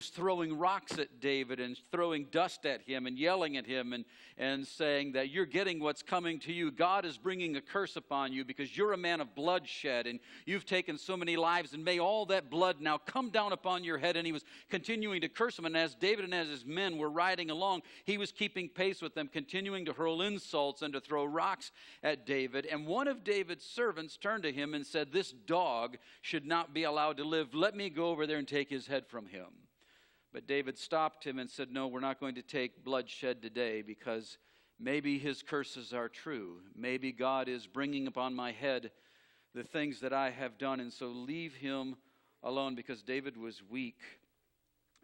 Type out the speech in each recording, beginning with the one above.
throwing rocks at David and throwing dust at him and yelling at him and saying that you're getting what's coming to you. God is bringing a curse upon you because you're a man of bloodshed and you've taken so many lives, and may all that blood now come down upon your head. And he was continuing to curse him. And as David and as his men were riding along, he was keeping pace with them, continuing to hurl insults and to throw rocks at David. And one of David's servants turned to him and said, "This dog should not be allowed to live. Let me go over there and take his head from him." But David stopped him and said, "No, we're not going to take bloodshed today, because maybe his curses are true. Maybe God is bringing upon my head the things that I have done, and so leave him alone," because David was weak.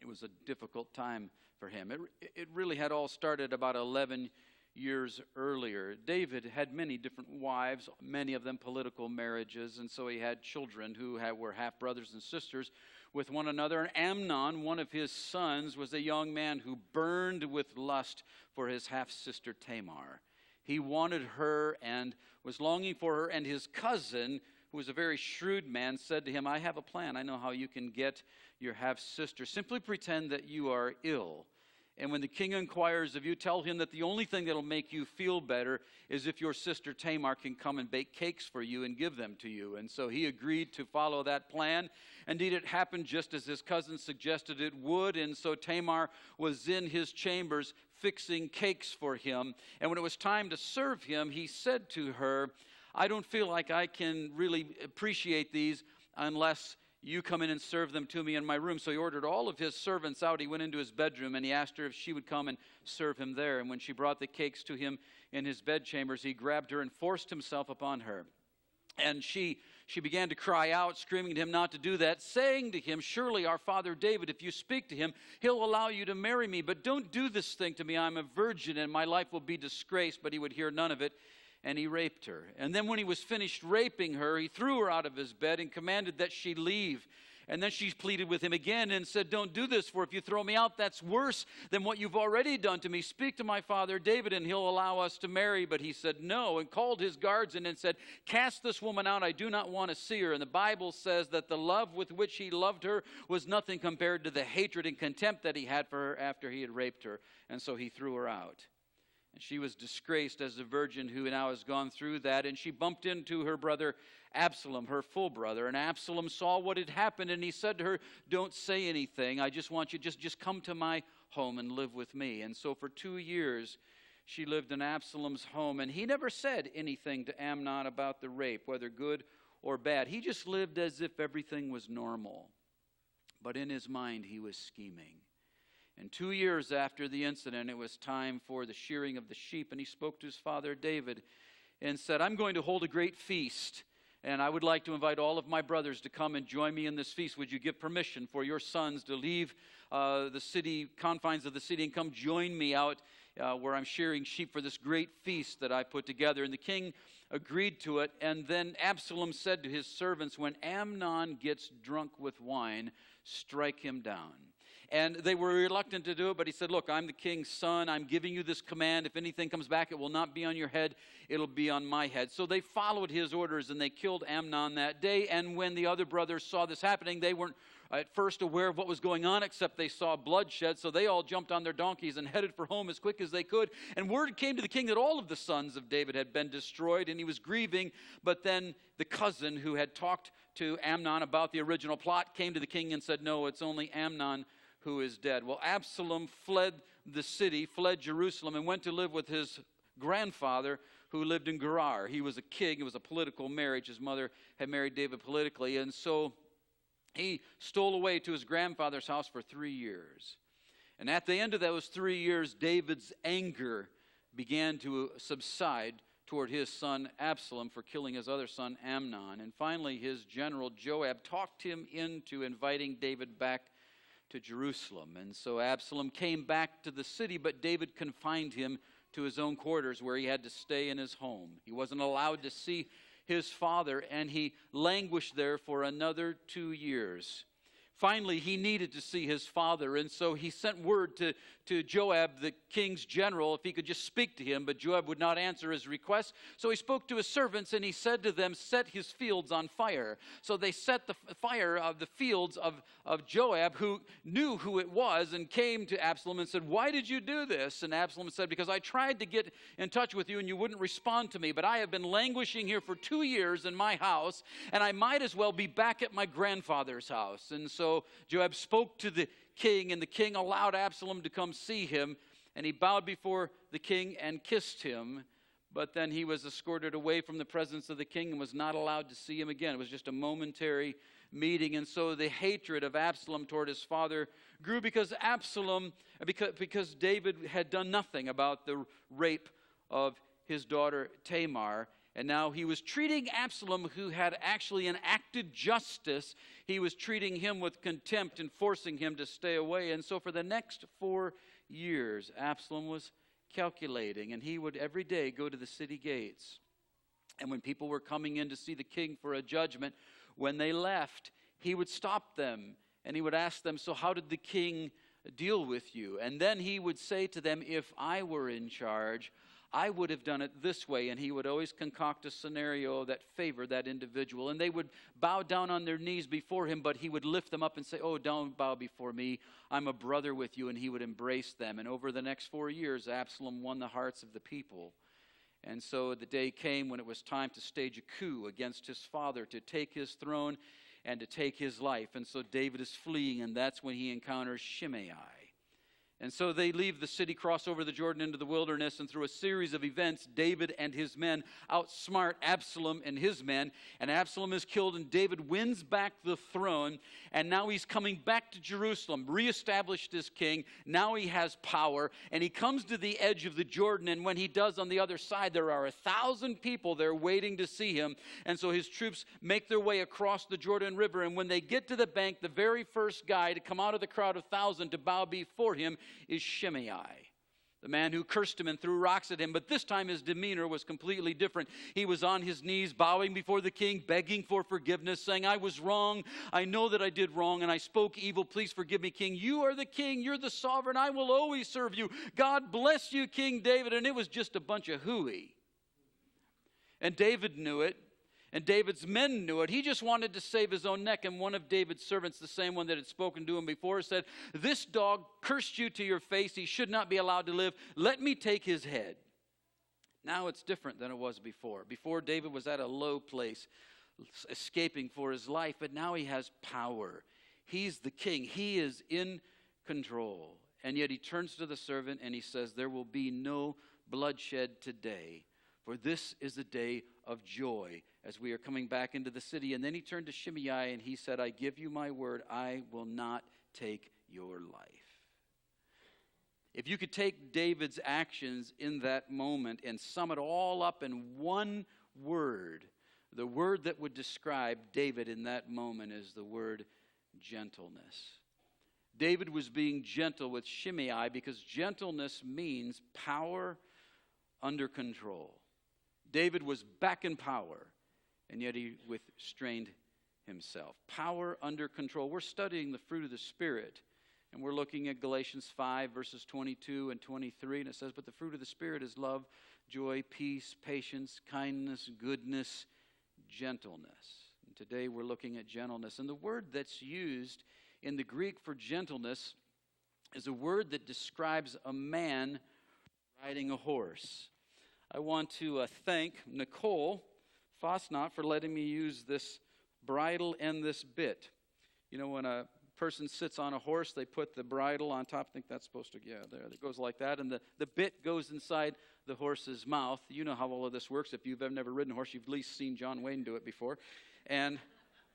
It was a difficult time for him. It really had all started about 11 years earlier. David had many different wives, many of them political marriages, and so he had children who were half-brothers and sisters with one another. And Amnon, one of his sons, was a young man who burned with lust for his half-sister Tamar. He wanted her and was longing for her, and his cousin, who was a very shrewd man, said to him, "I have a plan. I know how you can get your half-sister. Simply pretend that you are ill. And when the king inquires of you, tell him that the only thing that will make you feel better is if your sister Tamar can come and bake cakes for you and give them to you." And so he agreed to follow that plan. Indeed, it happened just as his cousin suggested it would. And so Tamar was in his chambers fixing cakes for him. And when it was time to serve him, he said to her, "I don't feel like I can really appreciate these unless you come in and serve them to me in my room." So he ordered all of his servants out. He went into his bedroom and he asked her if she would come and serve him there. And when she brought the cakes to him in his bedchambers, he grabbed her and forced himself upon her. And she began to cry out, screaming to him not to do that, saying to him, "Surely our father David, if you speak to him, he'll allow you to marry me. But don't do this thing to me. I'm a virgin and my life will be disgraced." But he would hear none of it. And he raped her. And then when he was finished raping her, he threw her out of his bed and commanded that she leave. And then she pleaded with him again and said, "Don't do this, for if you throw me out, that's worse than what you've already done to me. Speak to my father David, and he'll allow us to marry." But he said no, and called his guards in and said, "Cast this woman out. I do not want to see her." And the Bible says that the love with which he loved her was nothing compared to the hatred and contempt that he had for her after he had raped her. And so he threw her out. And she was disgraced as a virgin who now has gone through that. And she bumped into her brother Absalom, her full brother. And Absalom saw what had happened, and he said to her, "Don't say anything. I just want you, just come to my home and live with me." And so for 2 years, she lived in Absalom's home. And he never said anything to Amnon about the rape, whether good or bad. He just lived as if everything was normal. But in his mind, he was scheming. And 2 years after the incident, it was time for the shearing of the sheep. And he spoke to his father David and said, "I'm going to hold a great feast. And I would like to invite all of my brothers to come and join me in this feast. Would you give permission for your sons to leave the city, confines of the city, and come join me out where I'm shearing sheep for this great feast that I put together?" And the king agreed to it. And then Absalom said to his servants, "When Amnon gets drunk with wine, strike him down." And they were reluctant to do it, but he said, "Look, I'm the king's son. I'm giving you this command. If anything comes back, it will not be on your head. It'll be on my head." So they followed his orders, and they killed Amnon that day. And when the other brothers saw this happening, they weren't at first aware of what was going on, except they saw bloodshed. So they all jumped on their donkeys and headed for home as quick as they could. And word came to the king that all of the sons of David had been destroyed, and he was grieving. But then the cousin who had talked to Amnon about the original plot came to the king and said, "No, it's only Amnon who is dead." Well, Absalom fled the city, fled Jerusalem, and went to live with his grandfather who lived in Gerar. He was a king. It was a political marriage. His mother had married David politically. And so he stole away to his grandfather's house for 3 years. And at the end of those 3 years, David's anger began to subside toward his son Absalom for killing his other son Amnon. And finally, his general Joab talked him into inviting David back to Jerusalem. And so Absalom came back to the city, but David confined him to his own quarters where he had to stay in his home. He wasn't allowed to see his father, and he languished there for another 2 years. finally he needed to see his father. And so he sent word to Joab, the king's general, if he could just speak to him. But Joab would not answer his request. So he spoke to his servants, and he said to them, set his fields on fire. So they set the fire of the fields of Joab, who knew who it was, and came to Absalom and said, why did you do this? And Absalom said, because I tried to get in touch with you, and you wouldn't respond to me. But I have been languishing here for 2 years in my house, and I might as well be back at my grandfather's house. And so Joab spoke to the king, and the king allowed Absalom to come see him, and he bowed before the king and kissed him. But then he was escorted away from the presence of the king and was not allowed to see him again. It was just a momentary meeting. And so the hatred of Absalom toward his father grew because David had done nothing about the rape of his daughter Tamar. And now he was treating Absalom, who had actually enacted justice, he was treating him with contempt and forcing him to stay away. And so for the next 4 years, Absalom was calculating, and he would every day go to the city gates. And when people were coming in to see the king for a judgment, when they left, he would stop them, and he would ask them, so how did the king deal with you? And then he would say to them, if I were in charge, I would have done it this way. And he would always concoct a scenario that favored that individual. And they would bow down on their knees before him, but he would lift them up and say, oh, don't bow before me. I'm a brother with you. And he would embrace them. And over the next 4 years, Absalom won the hearts of the people. And so the day came when it was time to stage a coup against his father, to take his throne and to take his life. And so David is fleeing, and that's when he encounters Shimei. And so they leave the city, cross over the Jordan into the wilderness, and through a series of events, David and his men outsmart Absalom and his men. And Absalom is killed, and David wins back the throne. And now he's coming back to Jerusalem, reestablished as king. Now he has power, and he comes to the edge of the Jordan. And when he does, on the other side, there are 1,000 people there waiting to see him. And so his troops make their way across the Jordan River. And when they get to the bank, the very first guy to come out of the crowd of 1,000 to bow before him is Shimei, the man who cursed him and threw rocks at him. But this time his demeanor was completely different. He was on his knees, bowing before the king, begging for forgiveness, saying, I was wrong. I know that I did wrong, and I spoke evil. Please forgive me, king. You are the king. You're the sovereign. I will always serve you. God bless you, King David. And it was just a bunch of hooey. And David knew it. And David's men knew it. He just wanted to save his own neck. And one of David's servants, the same one that had spoken to him before, said, this dog cursed you to your face. He should not be allowed to live. Let me take his head. Now it's different than it was before. Before, David was at a low place, escaping for his life. But now he has power. He's the king. He is in control. And yet he turns to the servant and he says, there will be no bloodshed today, for this is a day of joy as we are coming back into the city. And then he turned to Shimei and he said, I give you my word, I will not take your life. If you could take David's actions in that moment and sum it all up in one word, the word that would describe David in that moment is the word gentleness. David was being gentle with Shimei because gentleness means power under control. David was back in power, and yet he restrained himself. Power under control. We're studying the fruit of the Spirit, and we're looking at Galatians 5, verses 22 and 23, and it says, but the fruit of the Spirit is love, joy, peace, patience, kindness, goodness, gentleness. And today we're looking at gentleness. And the word that's used in the Greek for gentleness is a word that describes a man riding a horse. I want to thank Nicole Fosnot for letting me use this bridle and this bit. You know, when a person sits on a horse, they put the bridle on top. I think that's supposed to, there. It goes like that. And the bit goes inside the horse's mouth. You know how all of this works. If you've ever never ridden a horse, you've at least seen John Wayne do it before. And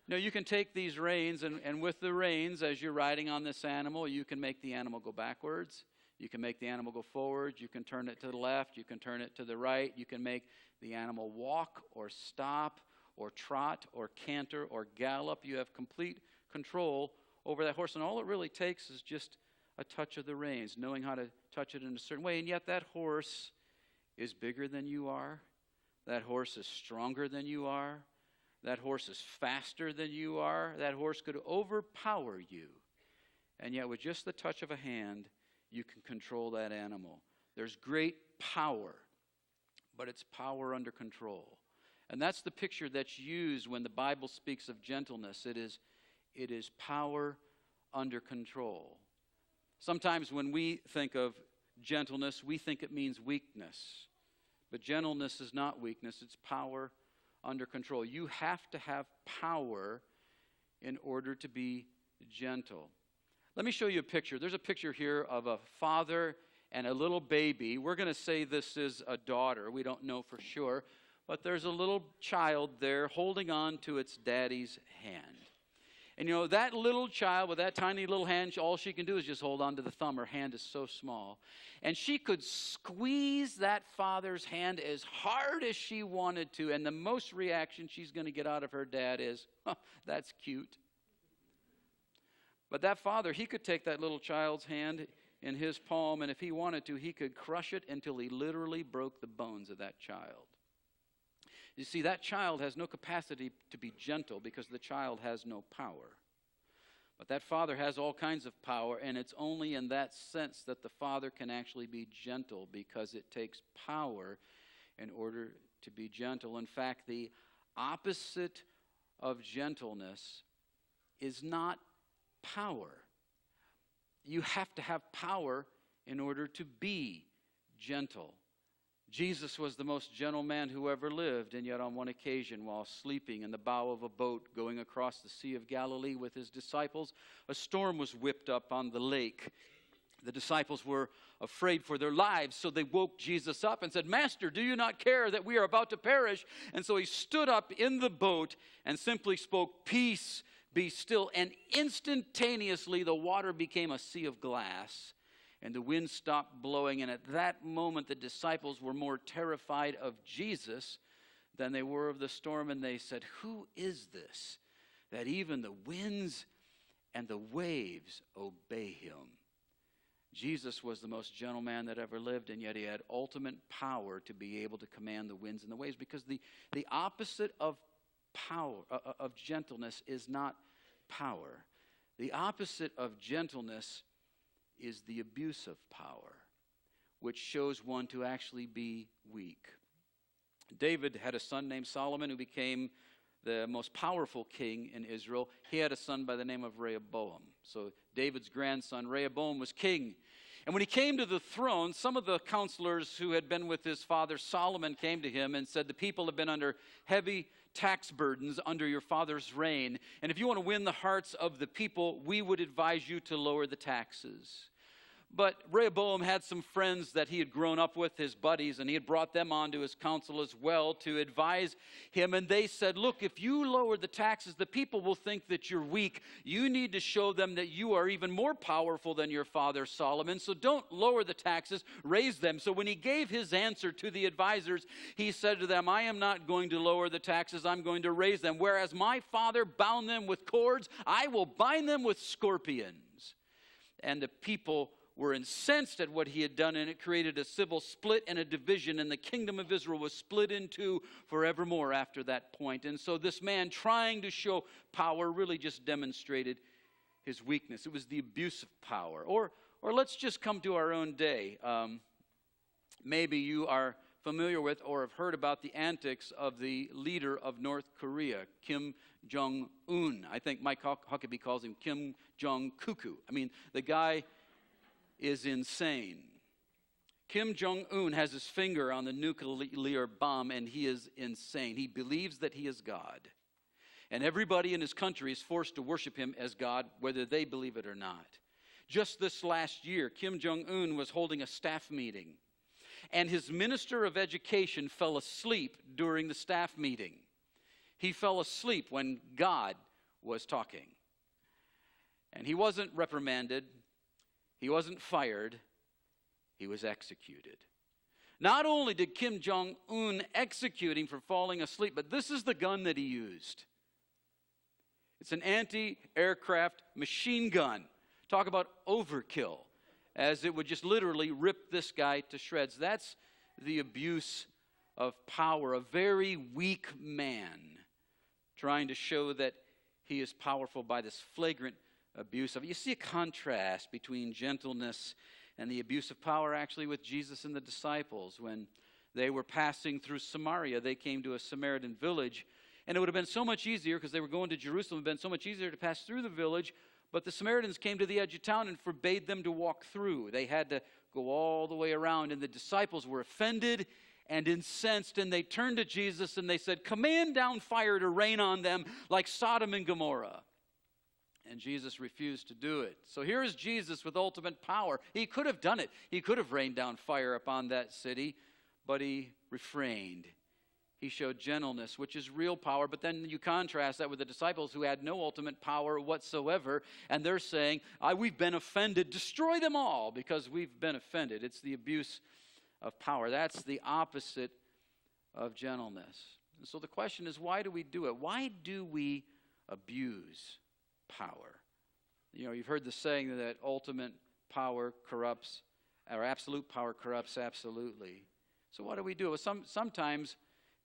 you can take these reins, and with the reins, as you're riding on this animal, you can make the animal go backwards. You can make the animal go forward. You can turn it to the left. You can turn it to the right. You can make the animal walk or stop or trot or canter or gallop. You have complete control over that horse. And all it really takes is just a touch of the reins, knowing how to touch it in a certain way. And yet that horse is bigger than you are. That horse is stronger than you are. That horse is faster than you are. That horse could overpower you. And yet with just the touch of a hand, you can control that animal. There's great power, but it's power under control. And that's the picture that's used when the Bible speaks of gentleness. It is power under control. Sometimes when we think of gentleness, we think it means weakness. But gentleness is not weakness, it's power under control. You have to have power in order to be gentle. Let me show you a picture. There's a picture here of a father and a little baby. We're going to say this is a daughter. We don't know for sure. But there's a little child there holding on to its daddy's hand. And you know, that little child with that tiny little hand, all she can do is just hold on to the thumb. Her hand is so small. And she could squeeze that father's hand as hard as she wanted to. And the most reaction she's going to get out of her dad is, that's cute. But that father, he could take that little child's hand in his palm, and if he wanted to, he could crush it until he literally broke the bones of that child. You see, that child has no capacity to be gentle because the child has no power. But that father has all kinds of power, and it's only in that sense that the father can actually be gentle, because it takes power in order to be gentle. In fact, the opposite of gentleness is not power. You have to have power in order to be gentle. Jesus was the most gentle man who ever lived, and yet on one occasion, while sleeping in the bow of a boat going across the Sea of Galilee with his disciples, a storm was whipped up on the lake. The disciples were afraid for their lives, so they woke Jesus up and said, "Master, do you not care that we are about to perish?" And so he stood up in the boat and simply spoke, "Peace, be still." And instantaneously the water became a sea of glass, and the wind stopped blowing. And at that moment, the disciples were more terrified of Jesus than they were of the storm. And they said, "Who is this, that even the winds and the waves obey him?" Jesus was the most gentle man that ever lived, and yet he had ultimate power to be able to command the winds and the waves, because the opposite of power, of gentleness, is not power. The opposite of gentleness is the abuse of power, which shows one to actually be weak. David had a son named Solomon who became the most powerful king in Israel. He had a son by the name of Rehoboam. So David's grandson, Rehoboam, was king. And when he came to the throne, some of the counselors who had been with his father Solomon came to him and said, "The people have been under heavy tax burdens under your father's reign. And if you want to win the hearts of the people, we would advise you to lower the taxes." But Rehoboam had some friends that he had grown up with, his buddies, and he had brought them onto his council as well to advise him. And they said, "Look, if you lower the taxes, the people will think that you're weak. You need to show them that you are even more powerful than your father Solomon. So don't lower the taxes, raise them." So when he gave his answer to the advisors, he said to them, "I am not going to lower the taxes, I'm going to raise them. Whereas my father bound them with cords, I will bind them with scorpions." And the people were incensed at what he had done, and it created a civil split and a division, and the kingdom of Israel was split in two forevermore after that point. And so this man, trying to show power, really just demonstrated his weakness. It was the abuse of power. Or let's just come to our own day. Maybe you are familiar with or have heard about the antics of the leader of North Korea, Kim Jong-un. I think Mike Huckabee calls him Kim Jong-cuckoo. I mean, the guy is insane. Kim Jong-un has his finger on the nuclear bomb, and he is insane. He believes that he is God. And everybody in his country is forced to worship him as God, whether they believe it or not. Just this last year, Kim Jong-un was holding a staff meeting, and his minister of education fell asleep during the staff meeting. He fell asleep when God was talking. And he wasn't reprimanded. He wasn't fired, he was executed. Not only did Kim Jong-un execute him for falling asleep, but this is the gun that he used. It's an anti-aircraft machine gun. Talk about overkill, as it would just literally rip this guy to shreds. That's the abuse of power. A very weak man trying to show that he is powerful by this flagrant abuse of it. You see a contrast between gentleness and the abuse of power actually with Jesus and the disciples. When they were passing through Samaria, they came to a Samaritan village, and it would have been so much easier, because they were going to Jerusalem, it would have been so much easier to pass through the village, but the Samaritans came to the edge of town and forbade them to walk through. They had to go all the way around, and the disciples were offended and incensed, and they turned to Jesus and they said, "Command down fire to rain on them like Sodom and Gomorrah." And Jesus refused to do it. So here is Jesus with ultimate power. He could have done it. He could have rained down fire upon that city, but he refrained. He showed gentleness, which is real power. But then you contrast that with the disciples who had no ultimate power whatsoever, and they're saying, "We've been offended. Destroy them all because we've been offended." It's the abuse of power. That's the opposite of gentleness. And so the question is, why do we do it? Why do we abuse power? You know, you've heard the saying that ultimate power corrupts, or absolute power corrupts absolutely. So why do we do it? Well, sometimes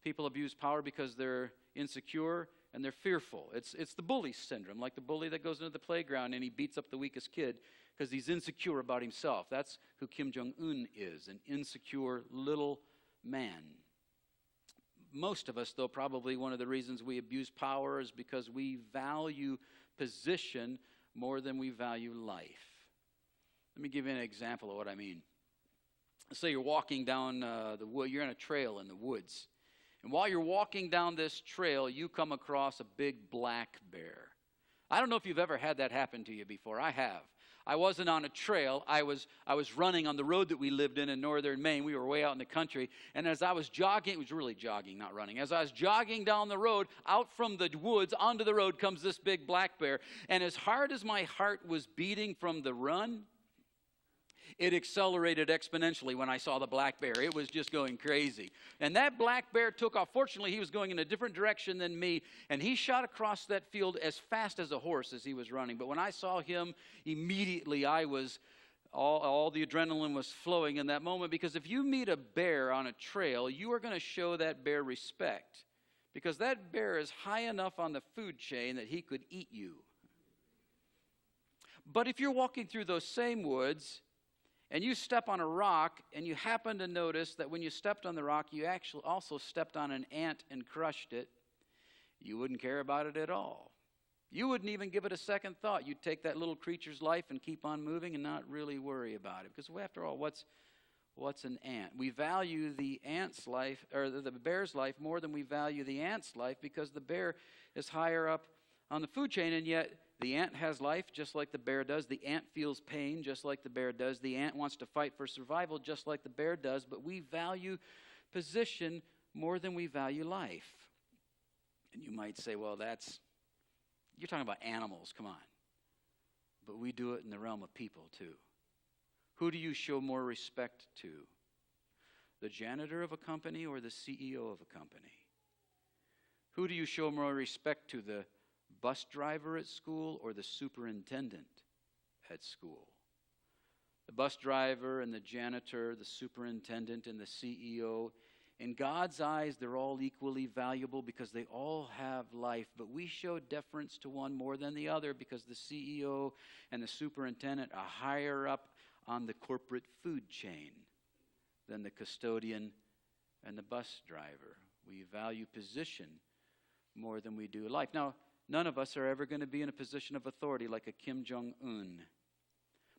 people abuse power because they're insecure and they're fearful. It's the bully syndrome, like the bully that goes into the playground and he beats up the weakest kid because he's insecure about himself. That's who Kim Jong-un is, an insecure little man. Most of us, though, probably one of the reasons we abuse power is because we value position more than we value life. Let me give you an example of what I mean. Say you're walking down the wood, you're in a trail in the woods. And while you're walking down this trail, you come across a big black bear. I don't know if you've ever had that happen to you before. I have. I wasn't on a trail. I was running on the road that we lived in northern Maine. We were way out in the country. And as I was jogging, it was really jogging, not running. As I was jogging down the road, out from the woods onto the road comes this big black bear. And as hard as my heart was beating from the run, it accelerated exponentially when I saw the black bear. It was just going crazy. And that black bear took off. Fortunately, he was going in a different direction than me, and he shot across that field as fast as a horse as he was running. But when I saw him, immediately I was, all the adrenaline was flowing in that moment, because if you meet a bear on a trail, you are going to show that bear respect, because that bear is high enough on the food chain that he could eat you. But if you're walking through those same woods, and you step on a rock, and you happen to notice that when you stepped on the rock, you actually also stepped on an ant and crushed it, you wouldn't care about it at all. You wouldn't even give it a second thought. You'd take that little creature's life and keep on moving and not really worry about it. Because after all, what's an ant? We value the ant's life, or the bear's life, more than we value the ant's life, because the bear is higher up on the food chain, and yet the ant has life just like the bear does. The ant feels pain just like the bear does. The ant wants to fight for survival just like the bear does. But we value position more than we value life. And you might say, well, you're talking about animals, come on. But we do it in the realm of people too. Who do you show more respect to? The janitor of a company or the CEO of a company? Who do you show more respect to, the bus driver at school or the superintendent at school? The bus driver and the janitor, the superintendent and the CEO, in God's eyes, they're all equally valuable because they all have life. But we show deference to one more than the other because the CEO and the superintendent are higher up on the corporate food chain than the custodian and the bus driver. We value position more than we do life. Now, none of us are ever going to be in a position of authority like a Kim Jong-un.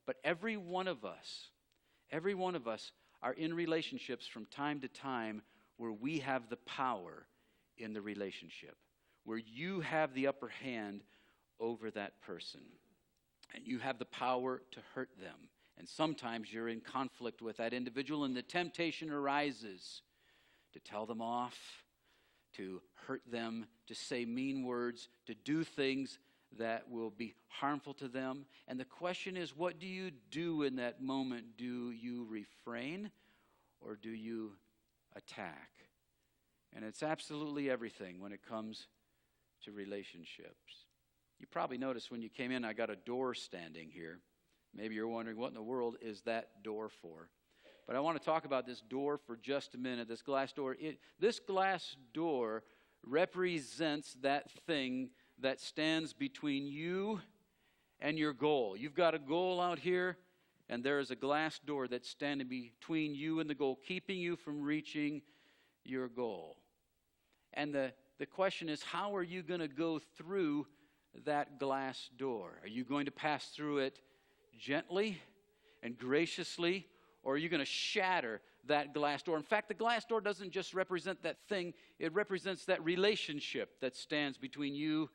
But every one of us are in relationships from time to time where we have the power in the relationship, where you have the upper hand over that person, and you have the power to hurt them. And sometimes you're in conflict with that individual, and the temptation arises to tell them off, to hurt them, to say mean words, to do things that will be harmful to them. And the question is, what do you do in that moment? Do you refrain or do you attack? And it's absolutely everything when it comes to relationships. You probably noticed when you came in, I got a door standing here. Maybe you're wondering, what in the world is that door for? But I want to talk about this door for just a minute, this glass door. This glass door represents that thing that stands between you and your goal. You've got a goal out here, and there is a glass door that's standing between you and the goal, keeping you from reaching your goal. And the question is, how are you going to go through that glass door? Are you going to pass through it gently and graciously, or are you going to shatter that glass door? In fact, the glass door doesn't just represent that thing, it represents that relationship that stands between you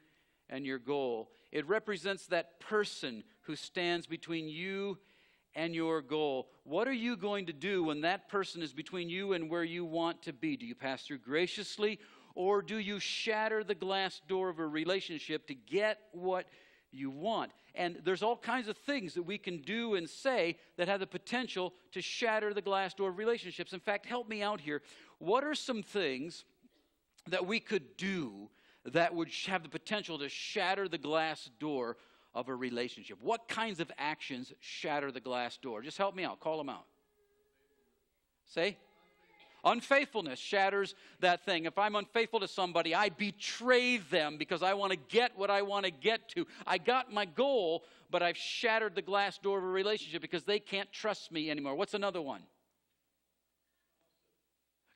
and your goal. It represents that person who stands between you and your goal. What are you going to do when that person is between you and where you want to be? Do you pass through graciously, or do you shatter the glass door of a relationship to get what you want? And there's all kinds of things that we can do and say that have the potential to shatter the glass door of relationships. In fact, help me out here. What are some things that we could do that would have the potential to shatter the glass door of a relationship? What kinds of actions shatter the glass door? Just help me out. Call them out. Say? Unfaithfulness shatters that thing. If I'm unfaithful to somebody, I betray them because I want to get what I want to get to. I got my goal, but I've shattered the glass door of a relationship because they can't trust me anymore. What's another one?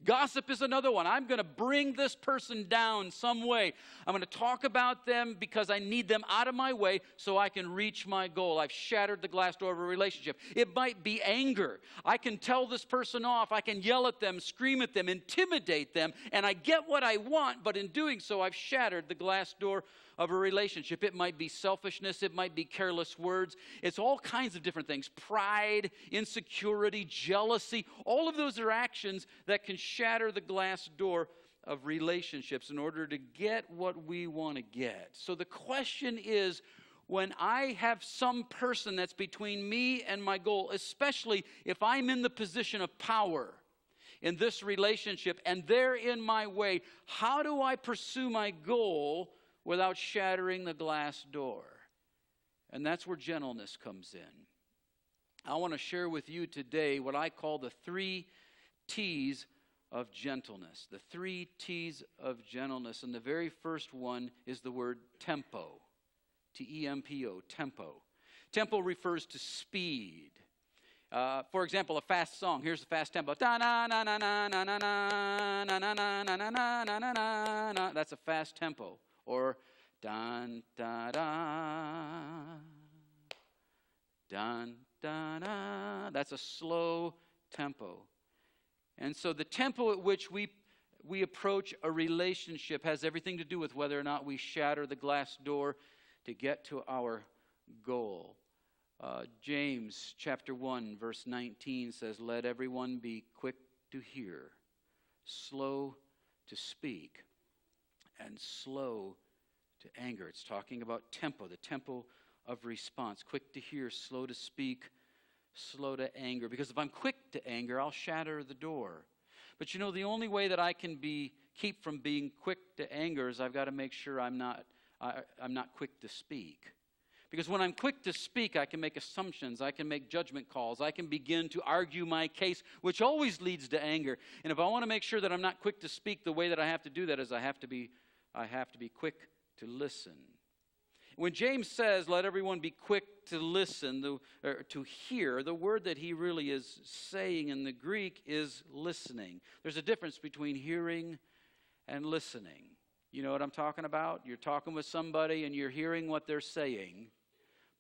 Gossip is another one. I'm going to bring this person down some way. I'm going to talk about them because I need them out of my way so I can reach my goal. I've shattered the glass door of a relationship. It might be anger. I can tell this person off. I can yell at them, scream at them, intimidate them, and I get what I want, but in doing so, I've shattered the glass door of a relationship. It might be selfishness. It might be careless words. It's all kinds of different things. Pride, insecurity, jealousy. All of those are actions that can shatter the glass door of relationships in order to get what we want to get. So the question is, when I have some person that's between me and my goal, especially if I'm in the position of power in this relationship and they're in my way, how do I pursue my goal without shattering the glass door? And that's where gentleness comes in. I want to share with you today what I call the 3 T's of gentleness. The 3 T's of gentleness. And the very first one is the word tempo. T-E-M-P-O, tempo. Tempo refers to speed. For example, a fast song. Here's the fast tempo. That's a fast tempo. Or dun da da, dun da da. That's a slow tempo. And so the tempo at which we approach a relationship has everything to do with whether or not we shatter the glass door to get to our goal. James chapter 1 verse 19 says, "Let everyone be quick to hear, slow to speak, and slow to anger." It's talking about tempo, the tempo of response. Quick to hear, slow to speak, slow to anger. Because if I'm quick to anger, I'll shatter the door. But you know, the only way that I can keep from being quick to anger is I've got to make sure I'm not quick to speak. Because when I'm quick to speak, I can make assumptions, I can make judgment calls, I can begin to argue my case, which always leads to anger. And if I want to make sure that I'm not quick to speak, the way that I have to do that is I have to be quick to listen. When James says, "Let everyone be quick to listen," or to hear, the word that he really is saying in the Greek is listening. There's a difference between hearing and listening. You know what I'm talking about? You're talking with somebody and you're hearing what they're saying,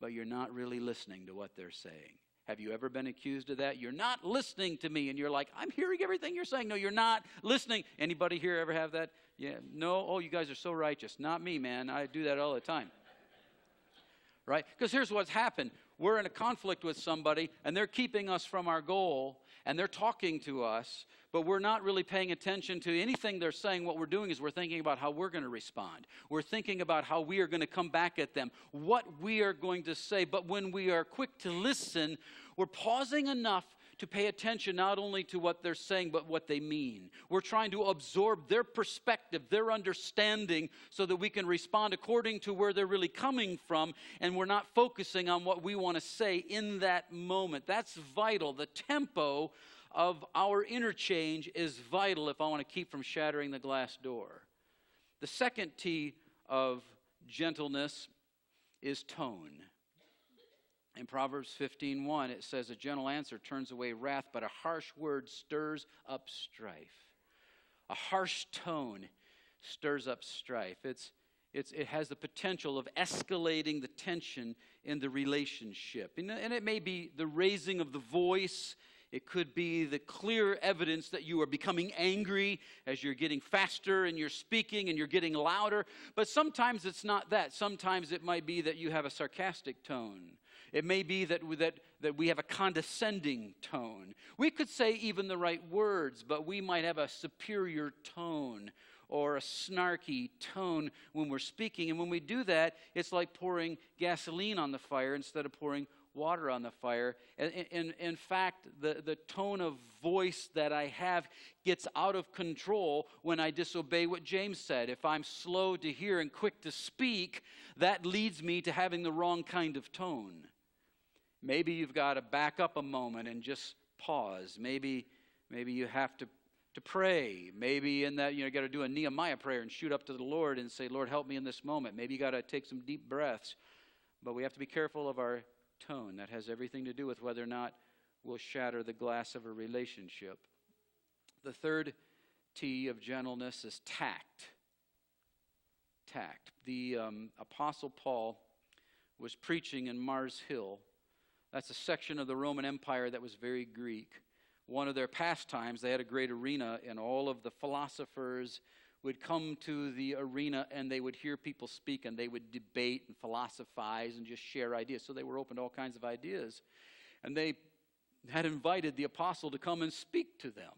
but you're not really listening to what they're saying. Have you ever been accused of that? You're not listening to me, and you're like, "I'm hearing everything you're saying." No, you're not listening. Anybody here ever have that? Yeah, no? Oh, you guys are so righteous. Not me, man. I do that all the time. Right? Because here's what's happened. We're in a conflict with somebody, and they're keeping us from our goal, and they're talking to us, but we're not really paying attention to anything they're saying. What we're doing is we're thinking about how we're going to respond. We're thinking about how we are going to come back at them, what we are going to say. But when we are quick to listen, we're pausing enough to pay attention not only to what they're saying, but what they mean. We're trying to absorb their perspective, their understanding, so that we can respond according to where they're really coming from, and we're not focusing on what we want to say in that moment. That's vital. The tempo of our interchange is vital if I want to keep from shattering the glass door. The second T of gentleness is tone. In Proverbs 15:1, it says, a gentle answer turns away wrath, but a harsh word stirs up strife. A harsh tone stirs up strife. It has the potential of escalating the tension in the relationship. And it may be the raising of the voice. It could be the clear evidence that you are becoming angry as you're getting faster and you're speaking and you're getting louder. But sometimes it's not that. Sometimes it might be that you have a sarcastic tone. It may be that we have a condescending tone. We could say even the right words, but we might have a superior tone or a snarky tone when we're speaking. And when we do that, it's like pouring gasoline on the fire instead of pouring water on the fire. In fact, the tone of voice that I have gets out of control when I disobey what James said. If I'm slow to hear and quick to speak, that leads me to having the wrong kind of tone. Maybe you've got to back up a moment and just pause. Maybe you have to pray. Maybe in that, you got to do a Nehemiah prayer and shoot up to the Lord and say, Lord, help me in this moment. Maybe you got to take some deep breaths. But we have to be careful of our tone. That has everything to do with whether or not we'll shatter the glass of a relationship. The third T of gentleness is tact. Tact. The Apostle Paul was preaching in Mars Hill. That's a section of the Roman Empire that was very Greek. One of their pastimes, they had a great arena, and all of the philosophers would come to the arena and they would hear people speak and they would debate and philosophize and just share ideas. So they were open to all kinds of ideas. And they had invited the apostle to come and speak to them.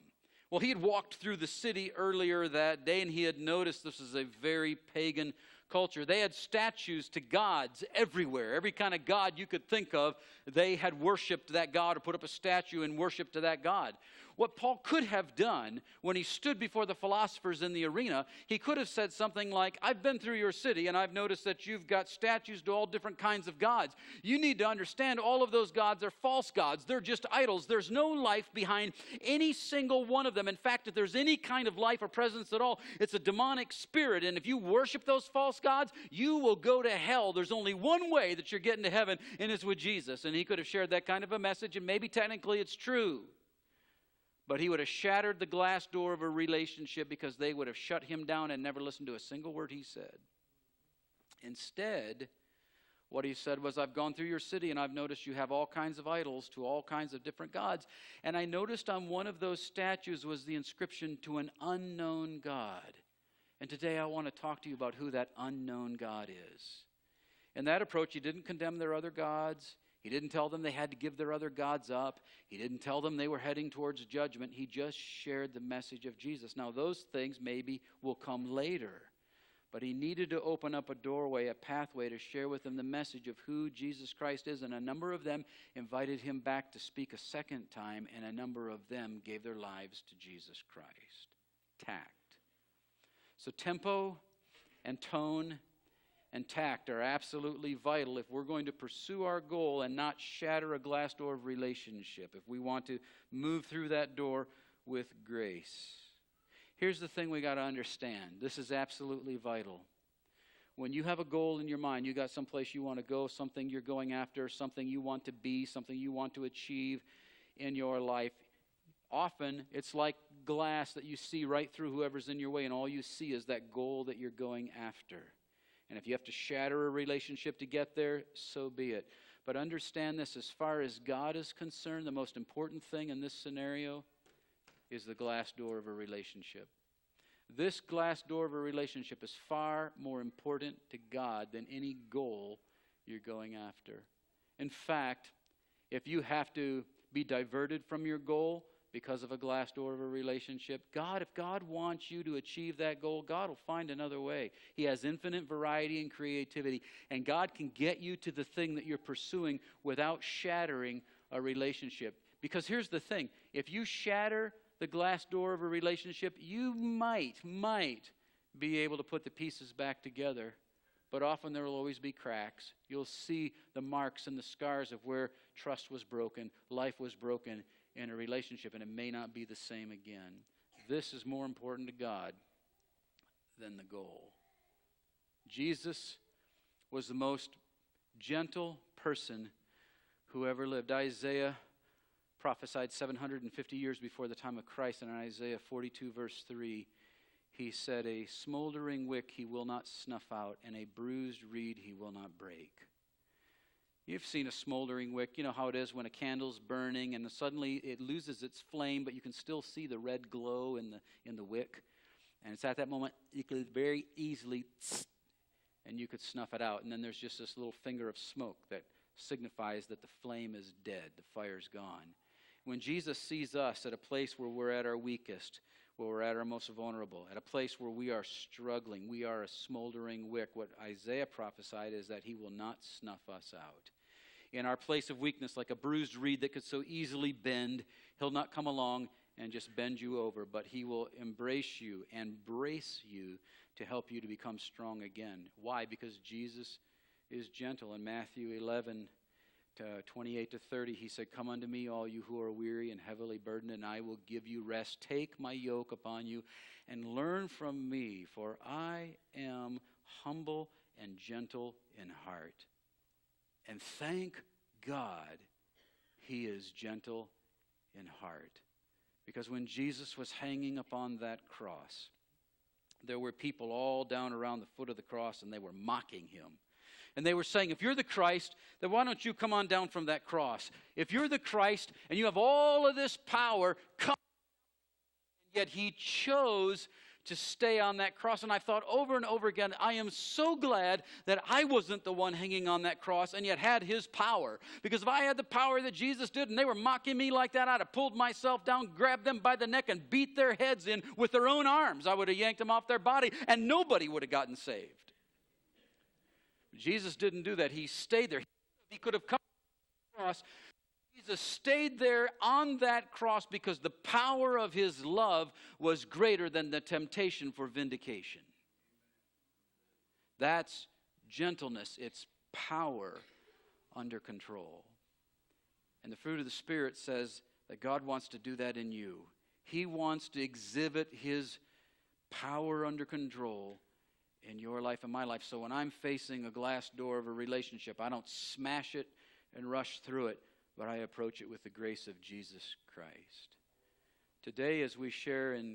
Well, he had walked through the city earlier that day and he had noticed this is a very pagan culture. They had statues to gods everywhere. Every kind of god you could think of, they had worshipped that god or put up a statue and worshiped to that god. What Paul could have done when he stood before the philosophers in the arena, he could have said something like, I've been through your city and I've noticed that you've got statues to all different kinds of gods. You need to understand all of those gods are false gods. They're just idols. There's no life behind any single one of them. In fact, if there's any kind of life or presence at all, it's a demonic spirit. And if you worship those false gods, you will go to hell. There's only one way that you're getting to heaven, and it's with Jesus. And he could have shared that kind of a message, and maybe technically it's true. But he would have shattered the glass door of a relationship because they would have shut him down and never listened to a single word he said. Instead, what he said was, I've gone through your city and I've noticed you have all kinds of idols to all kinds of different gods. And I noticed on one of those statues was the inscription to an unknown God. And today I want to talk to you about who that unknown God is. In that approach, he didn't condemn their other gods. He didn't tell them they had to give their other gods up. He didn't tell them they were heading towards judgment. He just shared the message of Jesus. Now, those things maybe will come later. But he needed to open up a doorway, a pathway to share with them the message of who Jesus Christ is. And a number of them invited him back to speak a second time, and a number of them gave their lives to Jesus Christ. Tact. So tempo and tone and tact are absolutely vital if we're going to pursue our goal and not shatter a glass door of relationship, if we want to move through that door with grace. Here's the thing we got to understand. This is absolutely vital. When you have a goal in your mind, you got someplace you want to go, something you're going after, something you want to be, something you want to achieve in your life, often it's like glass that you see right through whoever's in your way, and all you see is that goal that you're going after. And if you have to shatter a relationship to get there, so be it. But understand this, as far as God is concerned, the most important thing in this scenario is the glass door of a relationship. This glass door of a relationship is far more important to God than any goal you're going after. In fact, if you have to be diverted from your goal because of a glass door of a relationship, if God wants you to achieve that goal, God will find another way. He has infinite variety and creativity, and God can get you to the thing that you're pursuing without shattering a relationship. Because here's the thing, if you shatter the glass door of a relationship, you might be able to put the pieces back together, but often there will always be cracks. You'll see the marks and the scars of where trust was broken, life was broken in a relationship, and it may not be the same again. This is more important to God than the goal. Jesus was the most gentle person who ever lived. Isaiah prophesied 750 years before the time of Christ, and in Isaiah 42 verse 3, he said, "A smoldering wick he will not snuff out, and a bruised reed he will not break." You've seen a smoldering wick. You know how it is when a candle's burning and suddenly it loses its flame, but you can still see the red glow in the wick. And it's at that moment you could very easily, and you could snuff it out. And then there's just this little finger of smoke that signifies that the flame is dead, the fire's gone. When Jesus sees us at a place where we're at our weakest, where we're at our most vulnerable, at a place where we are struggling, we are a smoldering wick, what Isaiah prophesied is that he will not snuff us out. In our place of weakness, like a bruised reed that could so easily bend, he'll not come along and just bend you over, but he will embrace you and brace you to help you to become strong again. Why? Because Jesus is gentle. In Matthew 11, 28 to 30, he said, "Come unto me, all you who are weary and heavily burdened, and I will give you rest. Take my yoke upon you and learn from me, for I am humble and gentle in heart." And thank God he is gentle in heart. Because when Jesus was hanging upon that cross, there were people all down around the foot of the cross, and they were mocking him. And they were saying, "If you're the Christ, then why don't you come on down from that cross? If you're the Christ and you have all of this power, come." And yet he chose to stay on that cross. And I thought over and over again, I am so glad that I wasn't the one hanging on that cross and yet had his power. Because if I had the power that Jesus did and they were mocking me like that, I'd have pulled myself down, grabbed them by the neck, and beat their heads in with their own arms. I would have yanked them off their body, and nobody would have gotten saved. Jesus didn't do that. He stayed there. He could have come to the cross. Jesus stayed there on that cross because the power of his love was greater than the temptation for vindication. That's gentleness. It's power under control. And the fruit of the Spirit says that God wants to do that in you. He wants to exhibit his power under control in your life and my life. So when I'm facing a glass door of a relationship, I don't smash it and rush through it, but I approach it with the grace of Jesus Christ. Today, as we share in